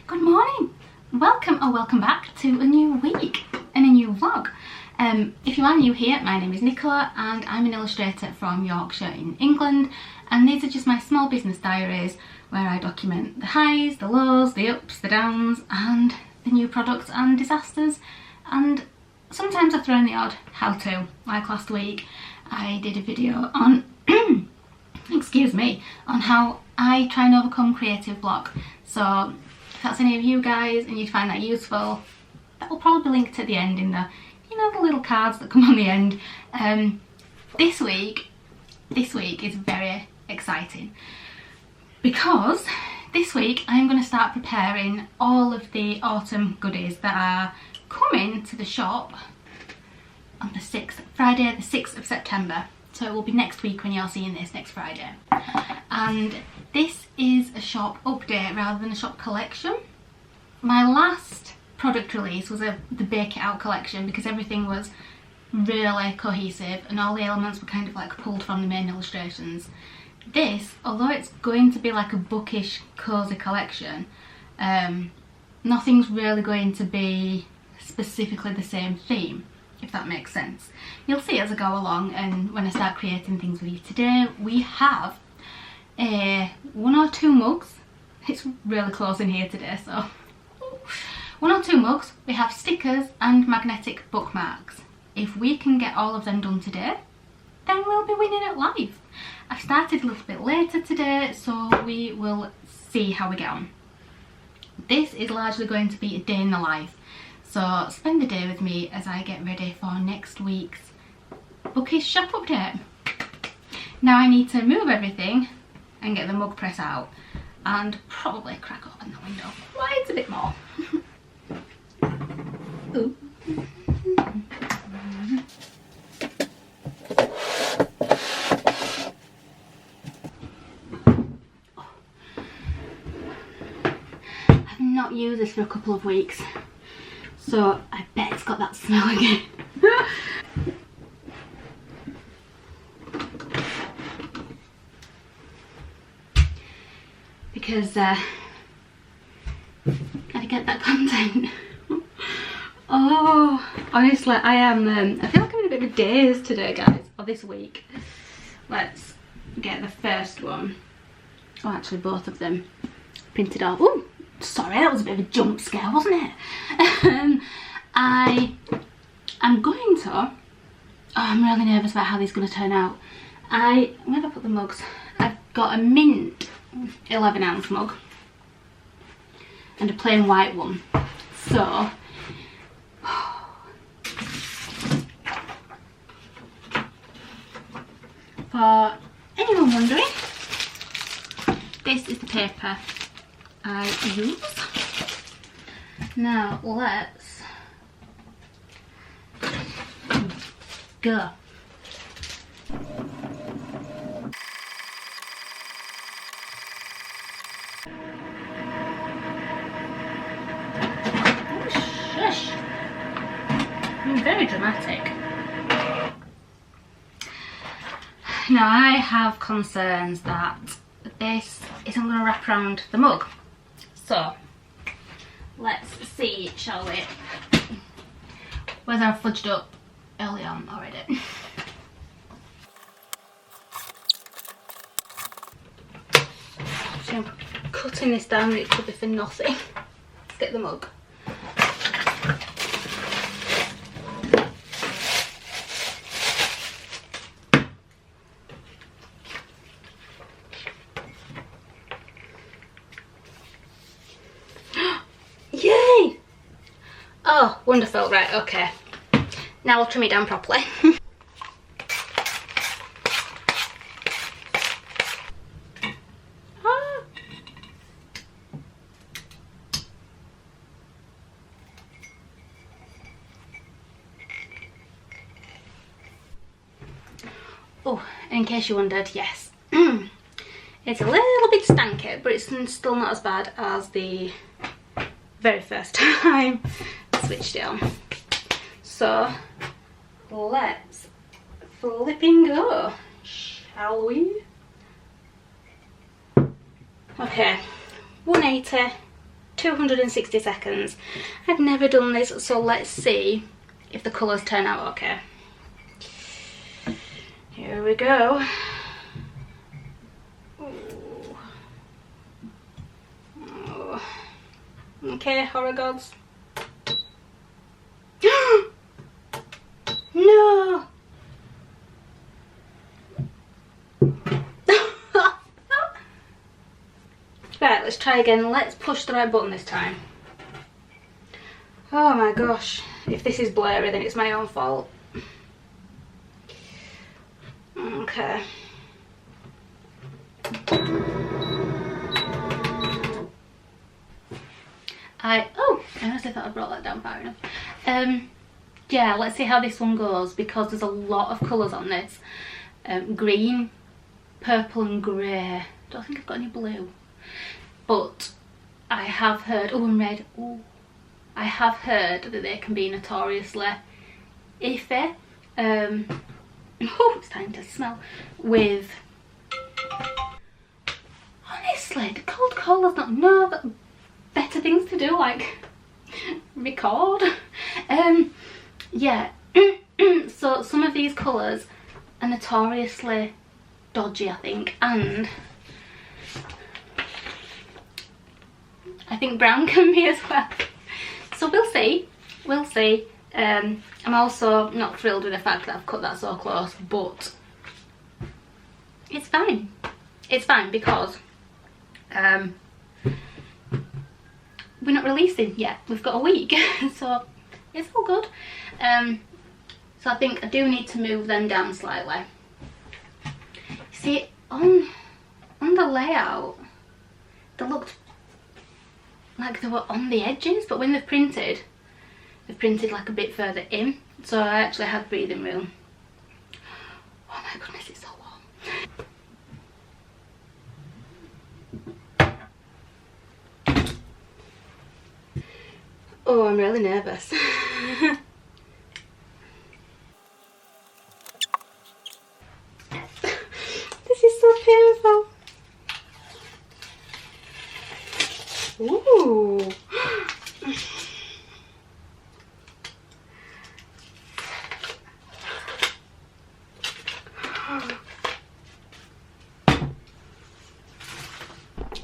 Good morning, welcome or welcome back to a new week and a new vlog. If you are new here, my name is Nicola and I'm an illustrator from Yorkshire in England, and these are just my small business diaries where I document the highs, the lows, the ups, the downs and the new products and disasters, and sometimes I throw in the odd how-to. Like last week I did a video on excuse me, on how I try and overcome creative block. So if that's any of you guys and you'd find that useful, that will probably be linked at the end in the, the little cards that come on the end. This week is very exciting because this week I'm going to start preparing all of the autumn goodies that are coming to the shop on the 6th, Friday the 6th of September. So it will be next week when you're seeing this, next Friday. And this is a shop update rather than a shop collection. My last product release was the Bake It Out collection because everything was really cohesive and all the elements were kind of like pulled from the main illustrations. This, although it's going to be like a bookish, cozy collection, nothing's really going to be specifically the same theme, if that makes sense. You'll see as I go along and when I start creating things with you. Today we have one or two mugs. It's really close in here today, so one or two mugs. We have stickers and magnetic bookmarks. If we can get all of them done today, then we'll be winning at life. I've started a little bit later today, so we will see how we get on. This is largely going to be a day in the life. So spend the day with me as I get ready for next week's bookish shop update. Now I need to move everything and get the mug press out and probably crack open the window quite a bit more. Ooh. I've not used this for a couple of weeks, so I bet it's got that smell again. Because gotta get that content. Oh, honestly, I feel like I'm in a bit of a daze today, guys, or this week. Let's get the first one. Oh, actually both of them printed off. Oh, sorry, that was a bit of a jump scare, wasn't it? I'm going to, I'm really nervous about how these are going to turn out. Where have I put the mugs? I've got a mint 11-ounce mug and a plain white one. So for anyone wondering, this is the paper I use. Now let's go. Shush. I'm very dramatic. Now I have concerns that this isn't going to wrap around the mug. So let's see, shall we, whether I've fudged up early on already. So I'm cutting this down, it could be for nothing. Let's get the mug. Yay! Oh, wonderful. Right, okay. Now I'll trim it down properly. Oh, and in case you wondered, yes. It's a little bit stanky, but it's still not as bad as the very first time I switched it on. So let's flipping go, shall we? Okay, 180 260 seconds. I've never done this, so let's see if the colours turn out okay. Here we go. Ooh. Oh. Okay, horror gods. No! Right, let's try again. Let's push the right button this time. Oh my gosh. If this is blurry, then it's my own fault. Okay. I honestly thought I brought that down far enough. Yeah, let's see how this one goes, because there's a lot of colours on this. Green, purple and grey. Don't think I've got any blue. But I have heard, oh, and red. Oh, I have heard that they can be notoriously iffy. Oh, it's time to smell. With, honestly, the cold callers not know that better things to do, like record. Yeah. So some of these colours are notoriously dodgy, I think, and I think brown can be as well. So we'll see. We'll see. I'm also not thrilled with the fact that I've cut that so close, but it's fine. It's fine because we're not releasing yet. We've got a week, so it's all good. So I think I do need to move them down slightly. See, on the layout, they looked like they were on the edges, but when they've printed like a bit further in, so I actually had breathing room. Oh my goodness, it's so warm. Oh, I'm really nervous. This is so painful. Ooh.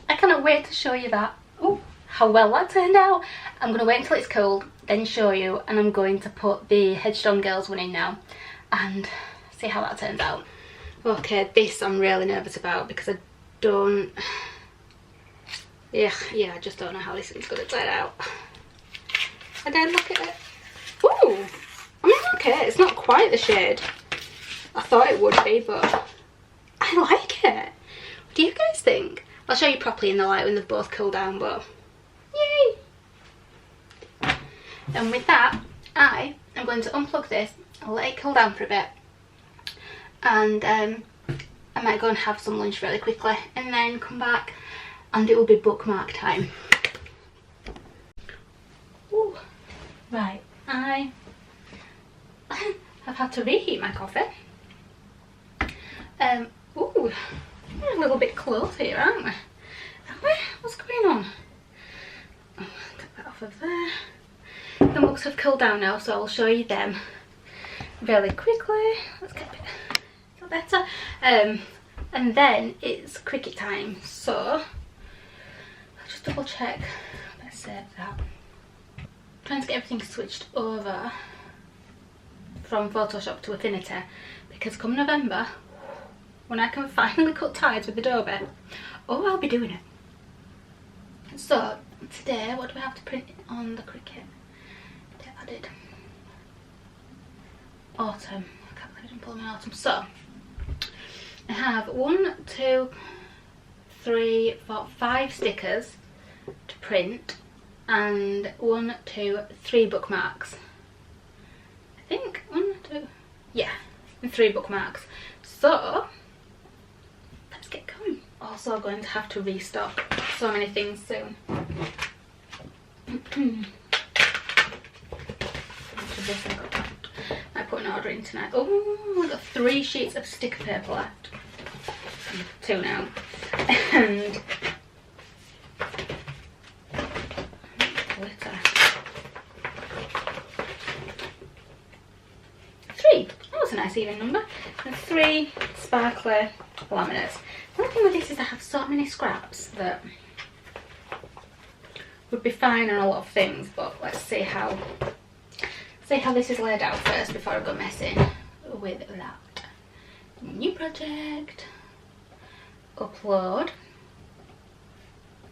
I cannot wait to show you that. Oh, how well that turned out. I'm going to wait until it's cold, then show you, and I'm going to put the Headstrong Girls one in now and see how that turns out. Okay, this I'm really nervous about because I don't... Yeah, I just don't know how this is going to turn out. And then look at it. Ooh! I mean, okay, it's not quite the shade I thought it would be, but I like it. What do you guys think? I'll show you properly in the light when they've both cooled down, but yay! And with that, I am going to unplug this, I'll let it cool down for a bit, and I might go and have some lunch really quickly and then come back and it will be bookmark time. Ooh. Right, I have had to reheat my coffee. Ooh, we're a little bit close here, aren't we? What's going on? Oh, get that off of there. The mugs have cooled down now, so I'll show you them really quickly. Let's get a bit better. And then it's cricket time, so I'll just double check. Let's save that. I'm trying to get everything switched over from Photoshop to Affinity, because come November, when I can finally cut ties with Adobe, oh, I'll be doing it. So today, what do we have to print on the cricket? I did autumn. I can't believe I didn't pull my autumn. So I have 1, 2, 3, 4, 5 stickers to print and 1, 2, 3 bookmarks. I think 1, 2, yeah, and 3 bookmarks. So let's get going. Also going to have to restock so many things soon. I put an order in tonight. Oh, I've got 3 sheets of sticker paper left. 2 now. And nice even number, and 3 sparkly laminates. The only thing with this is I have so many scraps that would be fine on a lot of things, but let's see how this is laid out first before I go messing with that. New project, upload.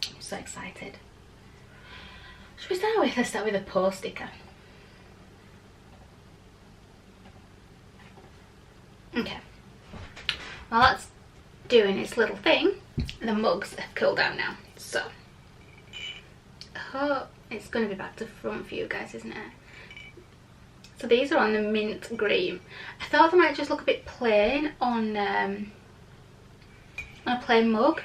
I'm so excited. Should we start with? Let's start with a post sticker. Okay. While that's doing its little thing, the mugs have cooled down now. So I hope it's going to be back to front for you guys, isn't it? So these are on the mint green. I thought they might just look a bit plain on a plain mug,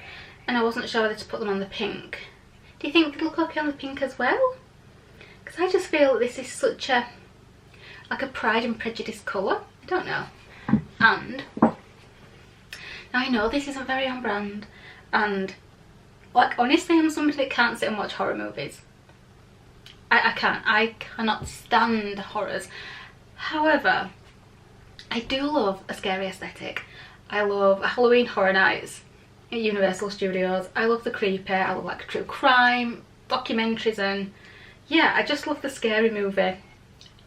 and I wasn't sure whether to put them on the pink. Do you think they'd look okay on the pink as well? Because I just feel that this is such a, like a Pride and Prejudice colour. I don't know. And now I know this isn't very on brand, and like honestly I'm somebody that can't sit and watch horror movies. I cannot stand horrors. However, I do love a scary aesthetic. I love Halloween Horror Nights at Universal Studios. I love the creepy, I love like true crime, documentaries, and yeah, I just love the scary movie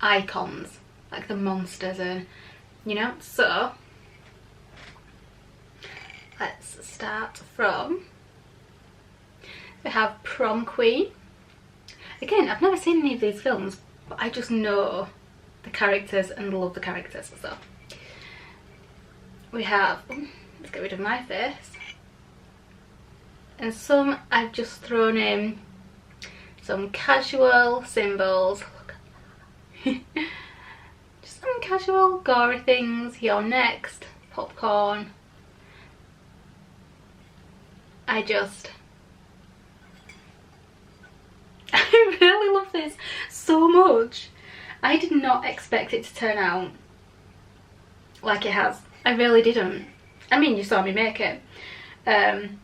icons, like the monsters and, you know. So let's start from, we have Prom Queen. Again, I've never seen any of these films, but I just know the characters and love the characters. So we have, let's get rid of my face, and some I've just thrown in some casual symbols. Look. Just some casual gory things. You're next, popcorn. I really love this so much. I did not expect it to turn out like it has. I really didn't. I mean, you saw me make it. I'm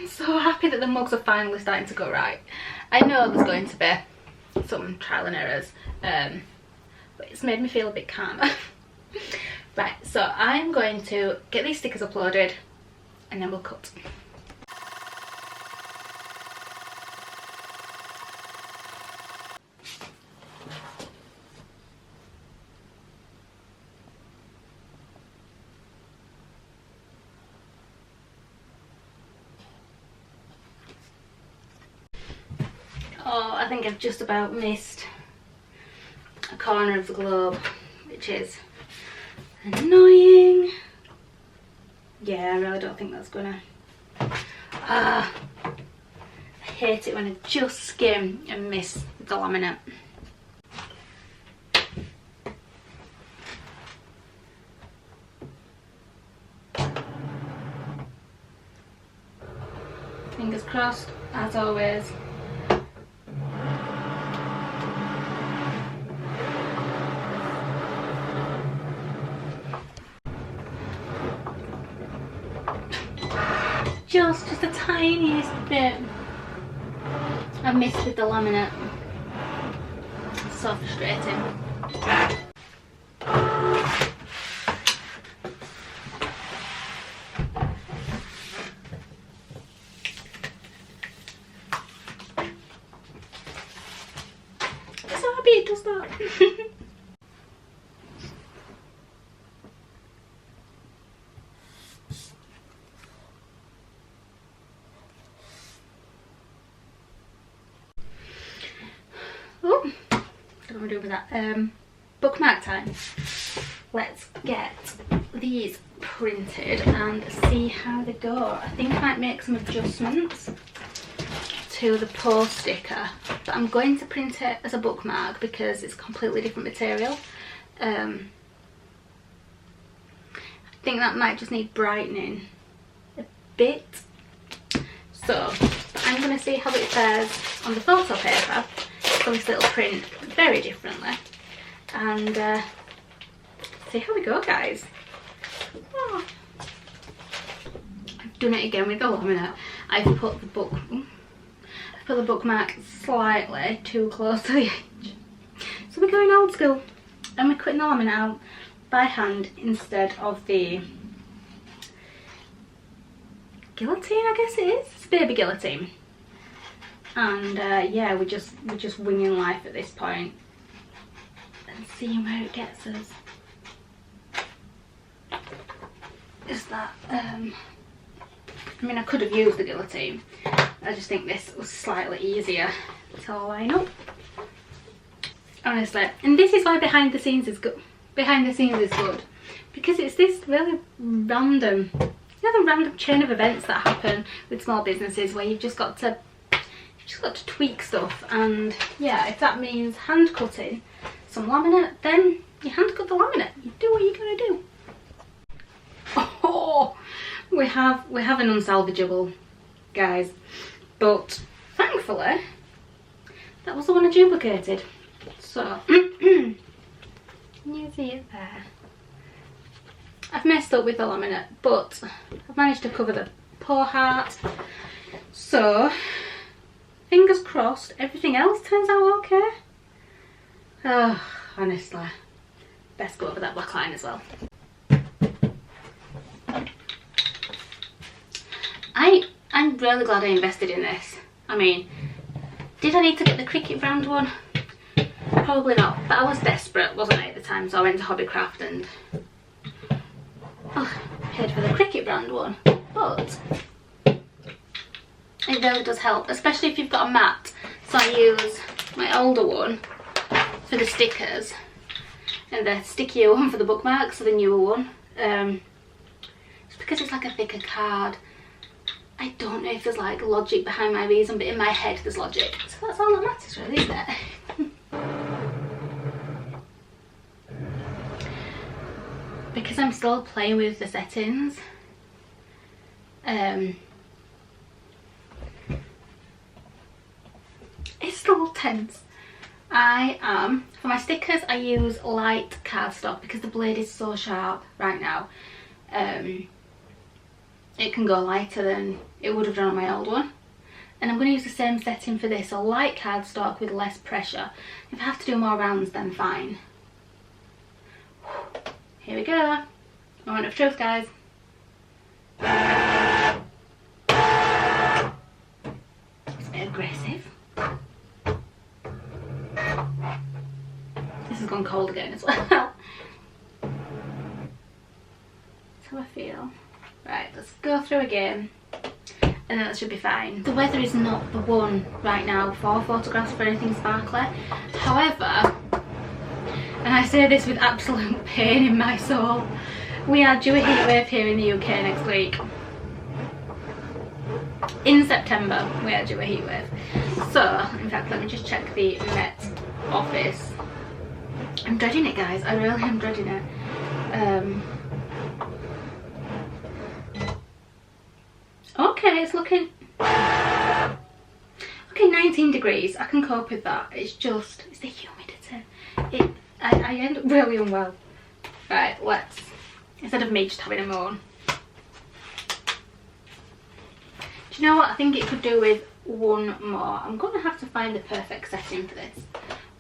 so happy that the mugs are finally starting to go right. I know there's going to be some trial and errors, but it's made me feel a bit calmer. Right, so I'm going to get these stickers uploaded and then we'll cut. Oh, I think I've just about missed a corner of the globe, which is annoying. Yeah, I really don't think that's gonna... I hate it when I just skim and miss the laminate. Fingers crossed, as always. Just the tiniest bit I missed with the laminate. So frustrating. I'm so happy it does that. What am I doing with that? Bookmark time. Let's get these printed and see how they go. I think I might make some adjustments to the post sticker, but I'm going to print it as a bookmark because it's completely different material. I think that might just need brightening a bit. So I'm going to see how it fares on the photo paper. This little print very differently, and see how we go, guys. Oh. I've done it again with the laminate. I've put the bookmark slightly too close to the edge, so we're going old school. and we're cutting the laminate out by hand instead of the guillotine, I guess it is. It's baby guillotine. And yeah, we're just winging life at this point and seeing where it gets us. Is that I mean, I could have used the guillotine. I just think this was slightly easier to line up, honestly. And this is why behind the scenes is good. Behind the scenes is good because it's this really random, you know, the random chain of events that happen with small businesses where you've just got to tweak stuff. And yeah, if that means hand cutting some laminate, then you hand cut the laminate. You do what you're gonna do. Oh, we have an unsalvageable, guys, but thankfully that was the one I duplicated. So can you see it there? I've messed up with the laminate, but I've managed to cover the poor heart. So fingers crossed everything else turns out okay. Oh, honestly, best go over that black line as well. I'm really glad I invested in this. I mean, did I need to get the Cricket brand one? Probably not, but I was desperate, wasn't I, at the time, so I went to Hobbycraft and paid for the Cricket brand one. But it really does help, especially if you've got a mat. So I use my older one for the stickers and the stickier one for the bookmarks, so the newer one. It's because it's like a thicker card. I don't know if there's like logic behind my reason, but in my head there's logic. So that's all that matters really, isn't it? Because I'm still playing with the settings, it's still tense. For my stickers I use light cardstock because the blade is so sharp right now. It can go lighter than it would have done on my old one. And I'm going to use the same setting for this, so light cardstock with less pressure. If I have to do more rounds, then fine. Here we go. Moment of truth, guys. It's a bit aggressive. This has gone cold again as well. That's how I feel. Right, let's go through again and then that should be fine. The weather is not the one right now for photographs for anything sparkly. However, and I say this with absolute pain in my soul, we are due a heatwave here in the UK next week. In September we are due a heatwave. So, in fact, let me just check the Met office. I'm dreading it, guys. I really am dreading it. Okay, it's looking... Okay, 19 degrees. I can cope with that. It's just... it's the humidity. I end up really unwell. Right, let's... instead of me just having a moan. Do you know what? I think it could do with one more. I'm going to have to find the perfect setting for this.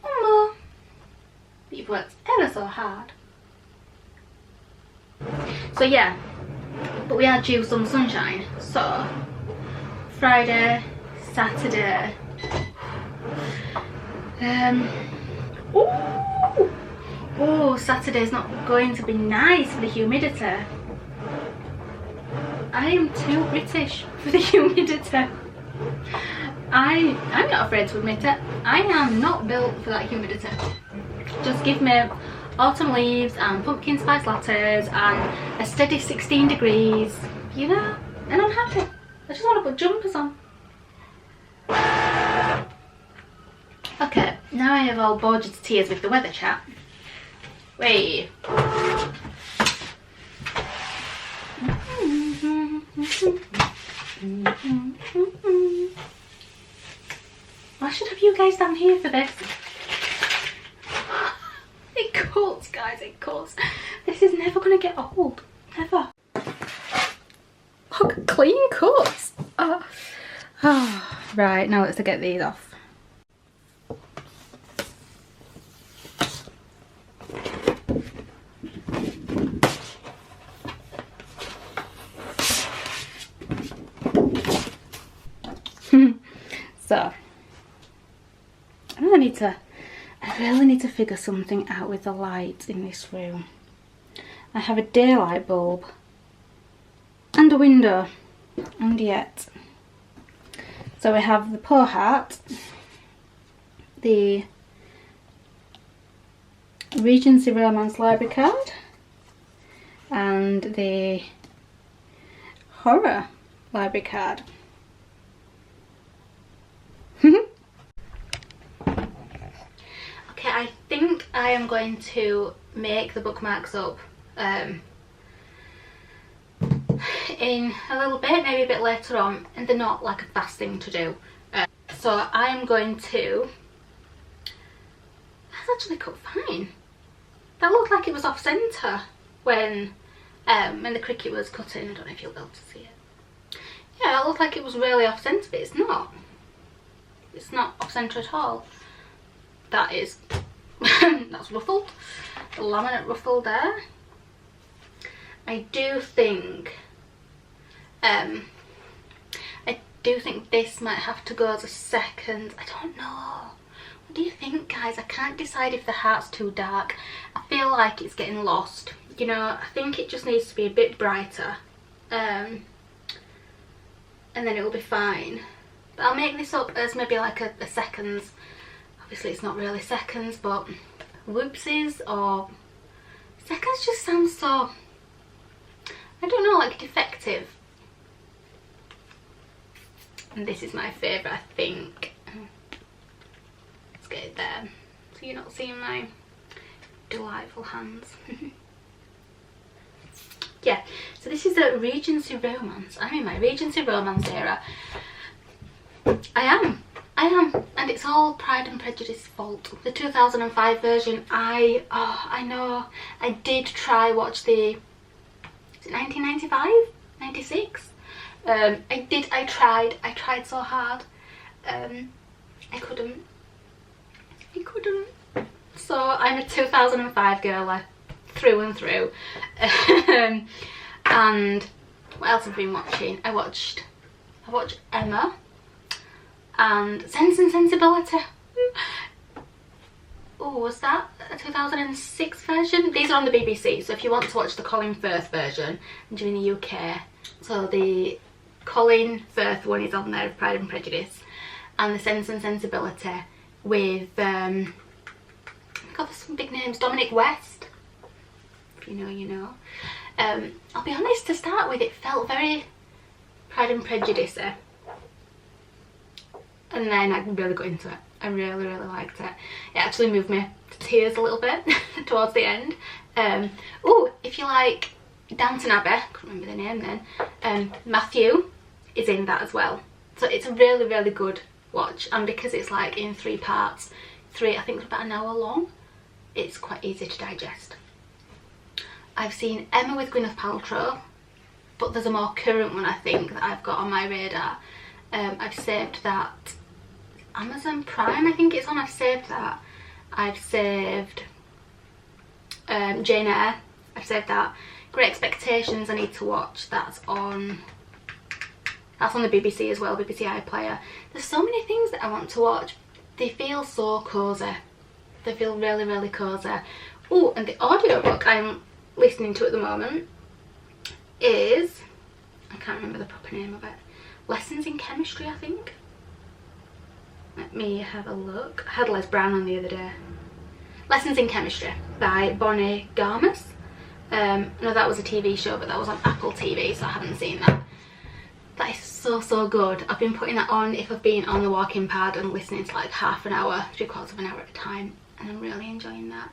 One more. But you've worked ever so hard. So yeah. But we are due some sunshine, so Friday, Saturday. Oh, Saturday's not going to be nice for the humidity. I am too British for the humidity. I'm not afraid to admit it. I am not built for that humidity. Just give me autumn leaves and pumpkin spice lattes and a steady 16 degrees, you know, and I'm happy. I just want to put jumpers on. Okay, now I have all bored you to tears with the weather chat. Wait. I should have you guys down here for this. It cuts, guys, it cuts. This is never going to get old. Never. Look, clean cuts. Oh. Right, now let's get these off. So I really need to figure something out with the light in this room. I have a daylight bulb and a window, and yet. So we have the Poor Heart, the Regency Romance Library card, and the Horror Library card. Okay, I think I am going to make the bookmarks up in a little bit, maybe a bit later on, and they're not like a fast thing to do. So I am going to. That's actually cut fine. That looked like it was off centre when the Cricut was cutting. I don't know if you'll be able to see it. Yeah, it looked like it was really off centre, but it's not. It's not off centre at all. That is, that's ruffled. The laminate ruffle there. I do think this might have to go as a second. I don't know. What do you think, guys? I can't decide if the heart's too dark. I feel like it's getting lost. You know, I think it just needs to be a bit brighter. And then it'll be fine. But I'll make this up as maybe like a seconds. Obviously it's not really seconds, but whoopsies, or seconds just sounds so, I don't know, like defective. And this is my favourite, I think. Let's get it there so you're not seeing my delightful hands. Yeah, so this is a Regency Romance. I'm in my Regency Romance era. I am, and it's all Pride and Prejudice's fault. The 2005 version, I know, I did try watch the, is it 1995? 96? I tried so hard. I couldn't. So I'm a 2005 girl through and through. And what else have I been watching? I watched Emma and Sense and Sensibility. Oh, was that a 2006 version? These are on the BBC, so if you want to watch the Colin Firth version and you're in the UK, so the Colin Firth one is on there of Pride and Prejudice, and the Sense and Sensibility with God, there's some big names. Dominic West, if you know, you know. I'll be honest, to start with, it felt very Pride and Prejudice, and then I really got into it. I really liked it. It actually moved me to tears a little bit towards the end. Oh, if you like Downton Abbey, I can't remember the name then, Matthew is in that as well. So it's a really good watch, and because it's like in 3 parts, I think it's about an hour long, it's quite easy to digest. I've seen Emma with Gwyneth Paltrow, but there's a more current one I think that I've got on my radar. I've saved that. Amazon Prime, I think it's on. I've saved that. I've saved Jane Eyre. I've saved that. Great Expectations, I need to watch. That's on the BBC as well, BBC iPlayer. There's so many things that I want to watch. They feel so cosy. They feel really cosy. Oh, and the audiobook I'm listening to at the moment is, I can't remember the proper name of it, Lessons in Chemistry, I think. Let me have a look. I had Les Brown on the other day. Lessons in Chemistry by Bonnie Garmus. No, that was a TV show, but that was on Apple TV, so I haven't seen that. That is so good. I've been putting that on if I've been on the walking pad and listening to like half an hour, 3/4 of an hour at a time, and I'm really enjoying that.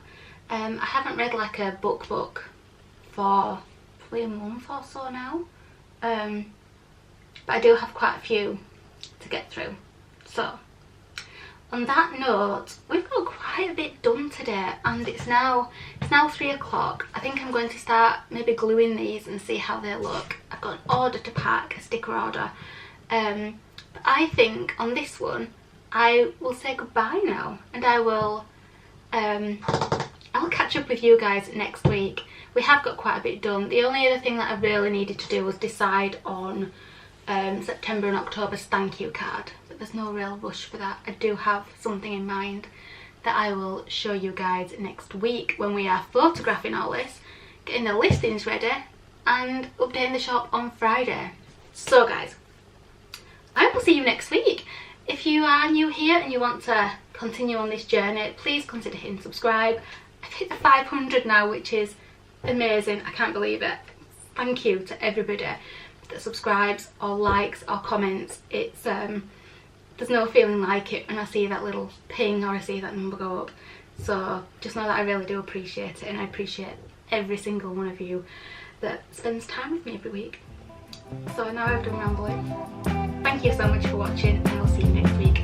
I haven't read like a book for probably a month or so now, but I do have quite a few to get through. So on that note, we've got quite a bit done today, and it's now 3 o'clock. I think I'm going to start maybe gluing these and see how they look. I've got an order to pack, a sticker order. But I think on this one I will say goodbye now, and I'll catch up with you guys next week. We have got quite a bit done. The only other thing that I really needed to do was decide on September and October's thank you card, but there's no real rush for that. I do have something in mind that I will show you guys next week when we are photographing all this, getting the listings ready and updating the shop on Friday. So guys, I will see you next week. If you are new here and you want to continue on this journey, please consider hitting subscribe. I've hit the 500 now, which is amazing. I can't believe it. Thank you to everybody that subscribes or likes or comments. It's there's no feeling like it when I see that little ping or I see that number go up. So just know that I really do appreciate it, and I appreciate every single one of you that spends time with me every week. So now I've done rambling. Thank you so much for watching, and I'll see you next week.